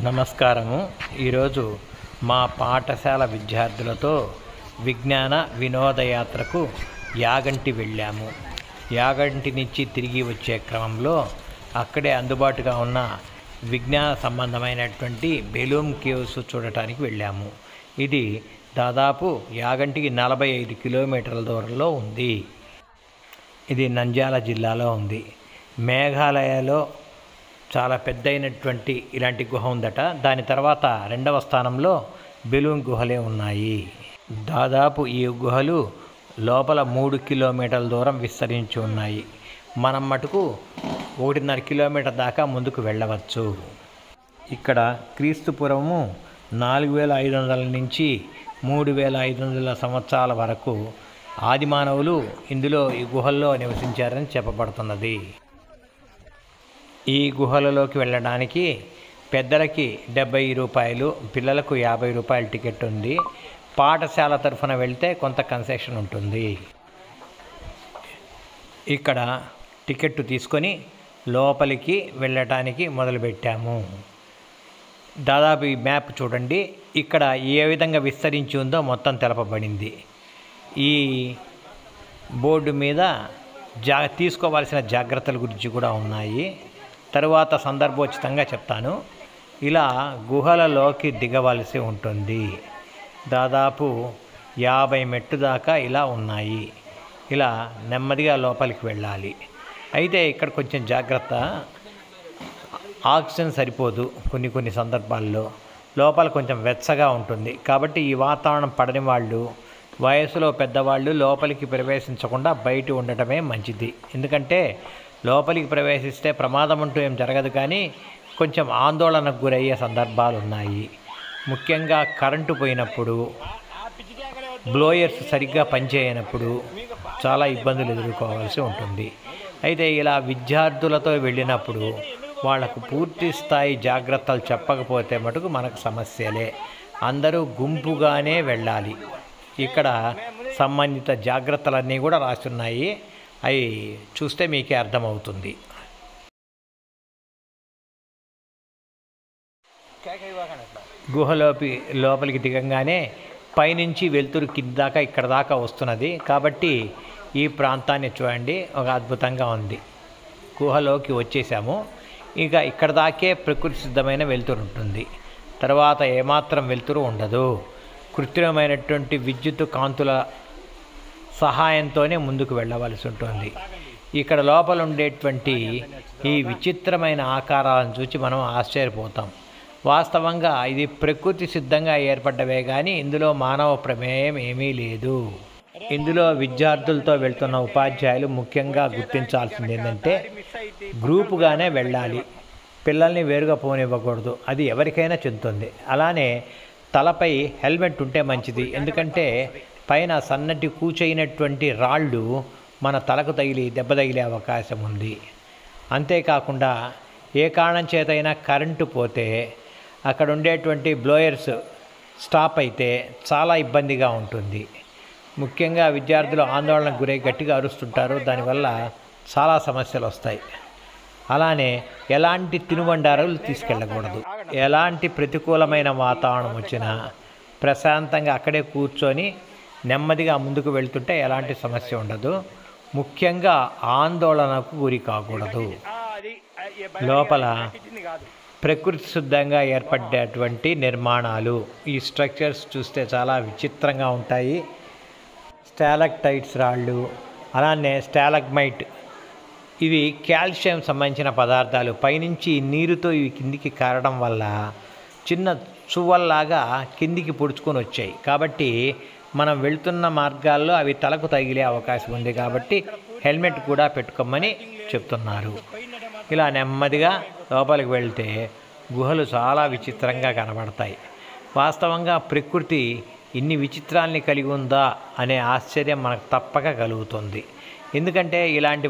నమస్కారము. ఈరోజు మా పాఠశాల విద్యార్థులతో విజ్ఞాన వినోదయాత్రకు యాగంటి వెళ్ళాము. యాగంటి నుంచి తిరిగి వచ్చే క్రమంలో అక్కడే అందుబాటుగా ఉన్న విజ్ఞాన సంబంధమైనటువంటి బెలూమ్ కేవ్స్ చూడటానికి వెళ్ళాము. ఇది దాదాపు యాగంటికి 45 కిలోమీటర్ల దూరంలో ఉంది. ఇది నంద్యాల జిల్లాలో ఉంది. మేఘాలయలో చాలా పెద్దయినటువంటి ఇలాంటి గుహ ఉందట. దాని తర్వాత రెండవ స్థానంలో బెలూమ్ గుహలే ఉన్నాయి. దాదాపు ఈ గుహలు లోపల 3 కిలోమీటర్ల దూరం విస్తరించి ఉన్నాయి. మనం మటుకు 1.5 కిలోమీటర్ దాకా ముందుకు వెళ్ళవచ్చు. ఇక్కడ క్రీస్తుపూర్వము 4500 నుంచి 3500 సంవత్సరాల వరకు ఆదిమానవులు ఇందులో ఈ గుహల్లో నివసించారని చెప్పబడుతున్నది. ఈ గుహలలోకి వెళ్ళడానికి పెద్దలకి 70 రూపాయలు, పిల్లలకు 50 రూపాయల టికెట్ ఉంది. పాఠశాల తరఫున వెళ్తే కొంత కన్సెషన్ ఉంటుంది. ఇక్కడ టికెట్ తీసుకొని లోపలికి వెళ్ళటానికి మొదలుపెట్టాము. దాదాపు ఈ మ్యాప్ చూడండి. ఇక్కడ ఏ విధంగా విస్తరించి ఉందో మొత్తం తెలపబడింది. ఈ బోర్డు మీద తీసుకోవాల్సిన జాగ్రత్తల గురించి కూడా ఉన్నాయి. తరువాత సందర్భోచితంగా చెప్తాను. ఇలా గుహలలోకి దిగవలసి ఉంటుంది. దాదాపు 50 మెట్లు దాకా ఇలా ఉన్నాయి. ఇలా నెమ్మదిగా లోపలికి వెళ్ళాలి. అయితే ఇక్కడ కొంచెం జాగ్రత్త, ఆక్సిజన్ సరిపోదు కొన్ని సందర్భాల్లో. లోపల కొంచెం వెచ్చగా ఉంటుంది. కాబట్టి ఈ వాతావరణం పడని వాళ్ళు, వయసులో పెద్దవాళ్ళు లోపలికి ప్రవేశించకుండా బయట ఉండటమే మంచిది. ఎందుకంటే లోపలికి ప్రవేశిస్తే ప్రమాదం అంటూ ఏం జరగదు, కానీ కొంచెం ఆందోళనకు గురయ్యే సందర్భాలు ఉన్నాయి. ముఖ్యంగా కరెంటు పోయినప్పుడు, బ్లోయర్స్ సరిగ్గా పనిచేయనప్పుడు చాలా ఇబ్బందులు ఎదుర్కోవాల్సి ఉంటుంది. అయితే ఇలా విద్యార్థులతో వెళ్ళినప్పుడు వాళ్లకు పూర్తి స్థాయి జాగ్రత్తలు చెప్పకపోతే మటుకు మనకు సమస్యలే. అందరూ గుంపుగానే వెళ్ళాలి. ఇక్కడ సంబంధిత జాగ్రత్తలన్నీ కూడా రాస్తున్నాయి. అవి చూస్తే మీకే అర్థమవుతుంది. లోపలికి దిగంగానే పైనుంచి వెలుతురు కింద దాకా ఇక్కడ దాకా వస్తున్నది. కాబట్టి ఈ ప్రాంతాన్ని చూడండి, ఒక అద్భుతంగా ఉంది. గుహలోకి వచ్చేసాము. ఇక ఇక్కడ దాకే ప్రకృతి సిద్ధమైన వెలుతురు ఉంటుంది. తర్వాత ఏమాత్రం వెలుతురు ఉండదు. కృత్రిమమైనటువంటి విద్యుత్ కాంతుల సహాయంతోనే ముందుకు వెళ్ళవలసి ఉంటుంది. ఇక్కడ లోపల ఉండేటువంటి ఈ విచిత్రమైన ఆకారాలను చూసి మనం ఆశ్చర్యపోతాం. వాస్తవంగా ఇది ప్రకృతి సిద్ధంగా ఏర్పడ్డవే కానీ ఇందులో మానవ ప్రమేయం ఏమీ లేదు. ఇందులో విద్యార్థులతో వెళ్తున్న ఉపాధ్యాయులు ముఖ్యంగా గుర్తించాల్సింది ఏంటంటే గ్రూపుగానే వెళ్ళాలి. పిల్లల్ని వేరుగా పోనివ్వకూడదు. అది ఎవరికైనా చెందుతుంది. అలానే తలపై హెల్మెట్ ఉంటే మంచిది. ఎందుకంటే పైన సన్నటి కూచైనటువంటి రాళ్ళు మన తలకు తగిలి దెబ్బ తగిలే అవకాశం ఉంది. అంతేకాకుండా ఏ కారణం చేతైనా కరెంటు పోతే అక్కడ ఉండేటువంటి బ్లోయర్స్ స్టాప్ అయితే చాలా ఇబ్బందిగా ఉంటుంది. ముఖ్యంగా విద్యార్థులు ఆందోళనకు గురై గట్టిగా అరుస్తుంటారు. దానివల్ల చాలా సమస్యలు వస్తాయి. అలానే ఎలాంటి తినుబండారాలు తీసుకెళ్ళకూడదు. ఎలాంటి ప్రతికూలమైన వాతావరణం వచ్చినా ప్రశాంతంగా అక్కడే కూర్చొని నెమ్మదిగా ముందుకు వెళ్తుంటే ఎలాంటి సమస్య ఉండదు. ముఖ్యంగా ఆందోళనకు గురి కాకూడదు. లోపల ప్రకృతి సిద్ధంగా ఏర్పడేటువంటి నిర్మాణాలు, ఈ స్ట్రక్చర్స్ చూస్తే చాలా విచిత్రంగా ఉంటాయి. స్టాలక్టైట్స్ రాళ్ళు, అలానే స్టాలగ్మైట్, ఇవి కాల్షియం సంబంధించిన పదార్థాలు. పైనుంచి నీరుతో ఇవి కిందికి కారడం వల్ల చిన్న చువ్వల్లాగా కిందికి పొడుచుకొని వచ్చాయి. కాబట్టి మనం వెళ్తున్న మార్గాల్లో అవి తలకు తగిలే అవకాశం ఉంది. కాబట్టి హెల్మెట్ కూడా పెట్టుకోమని చెప్తున్నారు. ఇలా నెమ్మదిగా లోపలికి వెళ్తే గుహలు చాలా విచిత్రంగా కనబడతాయి. వాస్తవంగా ప్రకృతి ఇన్ని విచిత్రాల్ని కలిగి ఉందా అనే ఆశ్చర్యం మనకు తప్పక కలుగుతుంది. ఎందుకంటే ఇలాంటి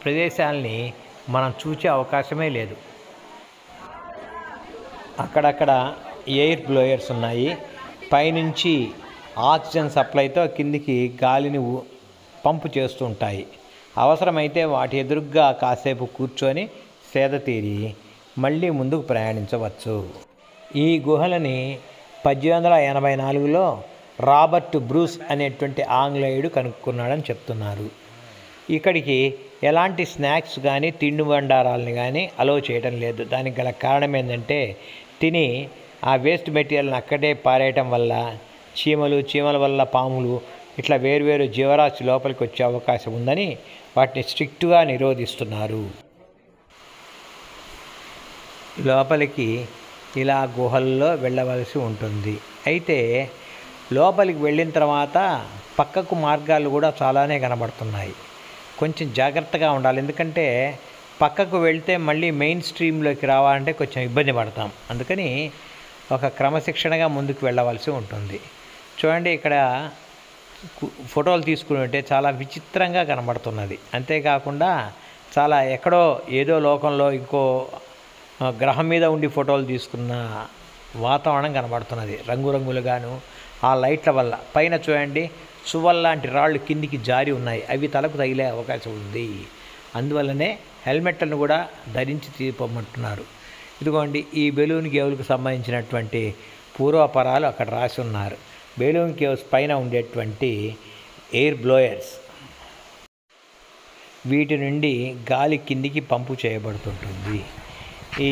ప్రదేశాలని మనం చూసే అవకాశమే లేదు. అక్కడక్కడ ఎయిర్ బ్లోయర్స్ ఉన్నాయి. పైనుంచి ఆక్సిజన్ సప్లైతో కిందికి గాలిని పంపు చేస్తూ ఉంటాయి. అవసరమైతే వాటి ఎదురుగ్గా కాసేపు కూర్చొని సేద తీరి మళ్ళీ ముందుకు ప్రయాణించవచ్చు. ఈ గుహలని 1884లో రాబర్ట్ బ్రూస్ అనేటువంటి ఆంగ్లేయుడు కనుక్కున్నాడని చెప్తున్నారు. ఇక్కడికి ఎలాంటి స్నాక్స్ కానీ తిండి బండారాలని కానీ అలో చేయడం లేదు. దానికి గల కారణం ఏంటంటే తిని ఆ వేస్ట్ మెటీరియల్ని అక్కడే పారేయటం వల్ల చీమల వల్ల పాములు ఇట్లా వేరువేరు జీవరాశి లోపలికి వచ్చే అవకాశం ఉందని వాటిని స్ట్రిక్ట్గా నిరోధిస్తున్నారు. లోపలికి ఇలా గుహల్లో వెళ్ళవలసి ఉంటుంది. అయితే లోపలికి వెళ్ళిన తర్వాత పక్కకు మార్గాలు కూడా చాలానే కనబడుతున్నాయి. కొంచెం జాగ్రత్తగా ఉండాలి. ఎందుకంటే పక్కకు వెళ్తే మళ్ళీ మెయిన్ స్ట్రీమ్లోకి రావాలంటే కొంచెం ఇబ్బంది పడతాం. అందుకని ఒక క్రమశిక్షణగా ముందుకు వెళ్ళవలసి ఉంటుంది. చూడండి, ఇక్కడ ఫోటోలు తీసుకుంటే చాలా విచిత్రంగా కనబడుతున్నది. అంతేకాకుండా చాలా ఎక్కడో ఏదో లోకంలో ఇంకో గ్రహం మీద ఉండి ఫోటోలు తీసుకున్న వాతావరణం కనబడుతున్నది. రంగురంగులుగాను ఆ లైట్ల వల్ల. పైన చూడండి, సువల్లాంటి రాళ్ళు కిందికి జారి ఉన్నాయి. అవి తలకు తగిలే అవకాశం ఉంది. అందువల్లనే హెల్మెట్లను కూడా ధరించి తీసుకోమంటున్నారు. ఇదిగోండి, ఈ బెలూన్ కేవ్లకు సంబంధించినటువంటి పూర్వపరాలు అక్కడ రాసి ఉన్నారు. బెలూన్ కేవ్స్ పైన ఉండేటువంటి ఎయిర్ బ్లోయర్స్, వీటి నుండి గాలి కిందికి పంపు చేయబడుతుంటుంది. ఈ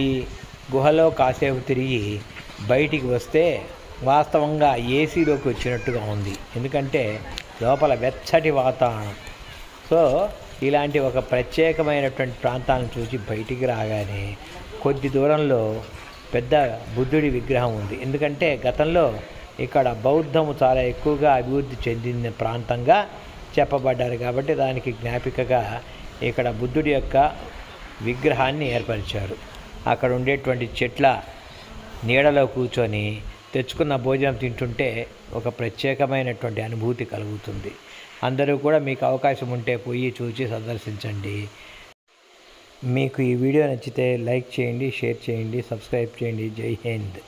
గుహలో కాసేపు తిరిగి బయటికి వస్తే వాస్తవంగా ఏసీలోకి వచ్చినట్టుగా ఉంది. ఎందుకంటే లోపల వెచ్చటి వాతావరణం. సో ఇలాంటి ఒక ప్రత్యేకమైనటువంటి ప్రాంతాలను చూసి బయటికి రాగానే కొద్ది దూరంలో పెద్ద బుద్ధుడి విగ్రహం ఉంది. ఎందుకంటే గతంలో ఇక్కడ బౌద్ధము చాలా ఎక్కువగా అభివృద్ధి చెందిన ప్రాంతంగా చెప్పబడ్డారు కాబట్టి దానికి జ్ఞాపికగా ఇక్కడ బుద్ధుడి యొక్క విగ్రహాన్ని ఏర్పరిచారు. అక్కడ ఉండేటువంటి చెట్ల నీడలో కూర్చొని తెచ్చుకున్న భోజనం తింటుంటే ఒక ప్రత్యేకమైనటువంటి అనుభూతి కలుగుతుంది. అందరూ కూడా మీకు అవకాశం ఉంటే పోయి చూసి సందర్శించండి. మీకు ఈ వీడియో నచ్చితే లైక్ చేయండి, షేర్ చేయండి, సబ్స్క్రైబ్ చేయండి. జై హింద్.